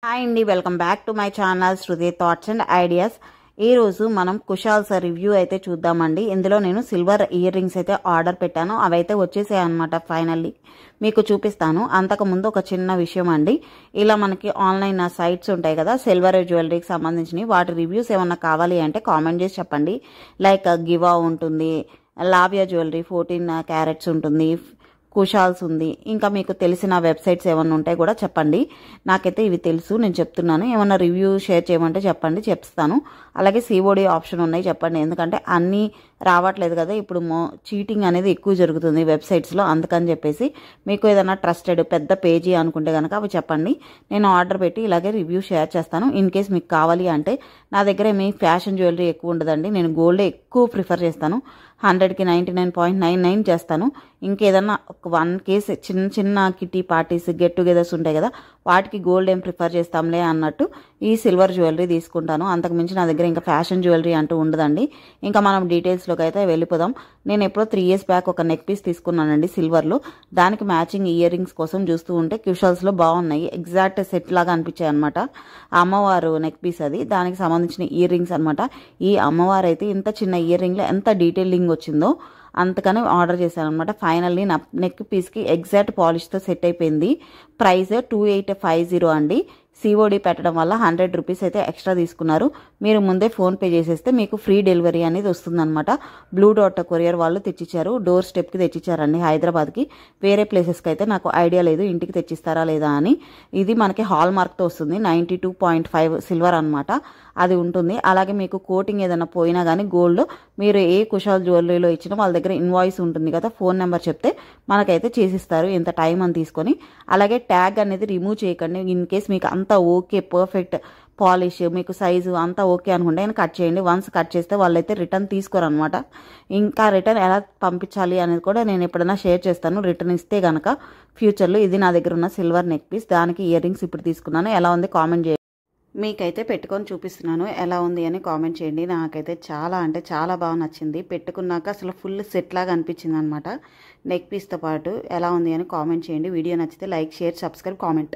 Hi అండి, welcome back to my channel Shruti thoughts and ideas. ఈ రోజు మనం కుషాల్స్ రివ్యూ అయితే చూద్దామండి. ఇందులో నేను సిల్వర్ ఇయర్ రింగ్స్ అయితే ఆర్డర్ పెట్టాను. అవైతే వచ్చేసాయి అనమాట. ఫైనల్లీ మీకు చూపిస్తాను. అంతకుముందు ఒక చిన్న విషయం అండి. ఇలా మనకి ఆన్లైన్ సైట్స్ ఉంటాయి కదా, సిల్వర్ జ్యువెలరీకి సంబంధించినవి, వాటి రివ్యూస్ ఏమన్నా కావాలి అంటే కామెంట్ చేసి చెప్పండి. లైక్ గివా ఉంటుంది, లావియా జ్యువెలరీ 14 క్యారెట్స్ ఉంటుంది, కుషాల్స్ ఉంది. ఇంకా మీకు తెలిసిన వెబ్సైట్స్ ఏమన్నా ఉంటాయి కూడా చెప్పండి. నాకైతే ఇవి తెలుసు, నేను చెప్తున్నాను. ఏమన్నా రివ్యూ షేర్ చేయమంటే చెప్పండి, చెప్తాను. అలాగే సిఓడి ఆప్షన్ ఉన్నాయి చెప్పండి, ఎందుకంటే అన్నీ రావట్లేదు కదా ఇప్పుడు. చీటింగ్ అనేది ఎక్కువ జరుగుతుంది వెబ్సైట్స్లో, అందుకని చెప్పేసి మీకు ఏదైనా ట్రస్టెడ్ పెద్ద పేజీ అనుకుంటే కనుక అవి చెప్పండి. నేను ఆర్డర్ పెట్టి ఇలాగే రివ్యూ షేర్ చేస్తాను. ఇన్ కేస్ మీకు కావాలి అంటే, నా దగ్గర మీ ఫ్యాషన్ జ్యువెలరీ ఎక్కువ ఉండదండి. నేను గోల్డే ఎక్కువ ప్రిఫర్ చేస్తాను. 100కి 99.99 చేస్తాను. ఇంకేదన్నా ఒక 1 కేస్ చిన్న చిన్న కిటీ పార్టీస్, గెట్ టుగెదర్స్ ఉంటాయి కదా, వాటికి గోల్డ్ ఏం ప్రిఫర్ చేస్తాంలే అన్నట్టు ఈ సిల్వర్ జ్యువెలరీ తీసుకుంటాను. అంతకుమించి నా దగ్గర ఇంకా ఫ్యాషన్ జ్యువెలరీ అంటూ ఉండదండి. ఇంకా మనం డీటెయిల్స్లోకి అయితే వెళ్ళిపోదాం. నేను ఎప్పుడో 3 years బ్యాక్ ఒక నెక్ పీస్ తీసుకున్నానండి సిల్వర్లో. దానికి మ్యాచింగ్ ఇయర్ రింగ్స్ కోసం చూస్తూ ఉంటే కుషాల్స్లో బాగున్నాయి. ఎగ్జాక్ట్ సెట్ లాగా అనిపించాయి అనమాట. అమ్మవారు నెక్ పీస్ అది, దానికి సంబంధించిన ఇయర్ రింగ్స్ అనమాట. ఈ అమ్మవారు అయితే ఇంత చిన్న ఇయర్ రింగ్లో ఎంత డీటెయిలింగ్ వచ్చిందో అంతకనే ఆర్డర్ చేశాను అనమాట. ఫైనల్లీ నా నెక్ పీస్కి ఎగ్జాక్ట్ పాలిష్తో సెట్ అయిపోయింది. ప్రైస్ 2850 అండి. సిఓడి పెట్టడం వల్ల 100 రూపీస్ అయితే ఎక్స్ట్రా తీసుకున్నారు. మీరు ముందే ఫోన్పే చేసేస్తే మీకు ఫ్రీ డెలివరీ అనేది వస్తుందన్నమాట. బ్లూ డాట్ కొరియర్ వాళ్ళు తెచ్చిచ్చారు. డోర్ స్టెప్కి తెచ్చిచ్చారండి హైదరాబాద్కి. వేరే ప్లేసెస్కి అయితే నాకు ఐడియా లేదు ఇంటికి తెచ్చిస్తారా లేదా అని. ఇది మనకి హాల్ మార్క్తో వస్తుంది. 92.5 సిల్వర్ అనమాట, అది ఉంటుంది. అలాగే మీకు కోటింగ్ ఏదైనా పోయినా కానీ గోల్డ్, మీరు ఏ కుషాల్ జ్యువెలరీలో ఇచ్చినా వాళ్ళ దగ్గర ఇన్వాయిస్ ఉంటుంది కదా, ఫోన్ నెంబర్ చెప్తే మనకైతే చేసిస్తారు ఇంత టైం అని తీసుకొని. అలాగే ట్యాగ్ అనేది రిమూవ్ చేయకండి. ఇన్ కేస్ మీకు అంతా ఓకే, పర్ఫెక్ట్ పాలిష్, మీకు సైజు అంతా ఓకే అనుకుంటే ఆయన కట్ చేయండి. వన్స్ కట్ చేస్తే వాళ్ళైతే రిటర్న్ తీసుకోరు అనమాట. ఇంకా రిటర్న్ ఎలా పంపించాలి అనేది కూడా నేను ఎప్పుడైనా షేర్ చేస్తాను, రిటర్న్ ఇస్తే కనుక ఫ్యూచర్లో. ఇది నా దగ్గర ఉన్న సిల్వర్ నెక్ పీస్, దానికి ఇయర్ రింగ్స్ ఇప్పుడు తీసుకున్నాను. ఎలా ఉంది కామెంట్ చేయండి. మీకైతే పెట్టుకొని చూపిస్తున్నాను, ఎలా ఉంది అని కామెంట్ చేయండి. నాకైతే చాలా అంటే చాలా బాగా నచ్చింది. పెట్టుకున్నాక అసలు ఫుల్ సెట్ లాగా అనిపించింది అనమాట నెక్ పీస్తో పాటు. ఎలా ఉంది అని కామెంట్ చేయండి. వీడియో నచ్చితే లైక్, షేర్, సబ్స్క్రైబ్, కామెంట్.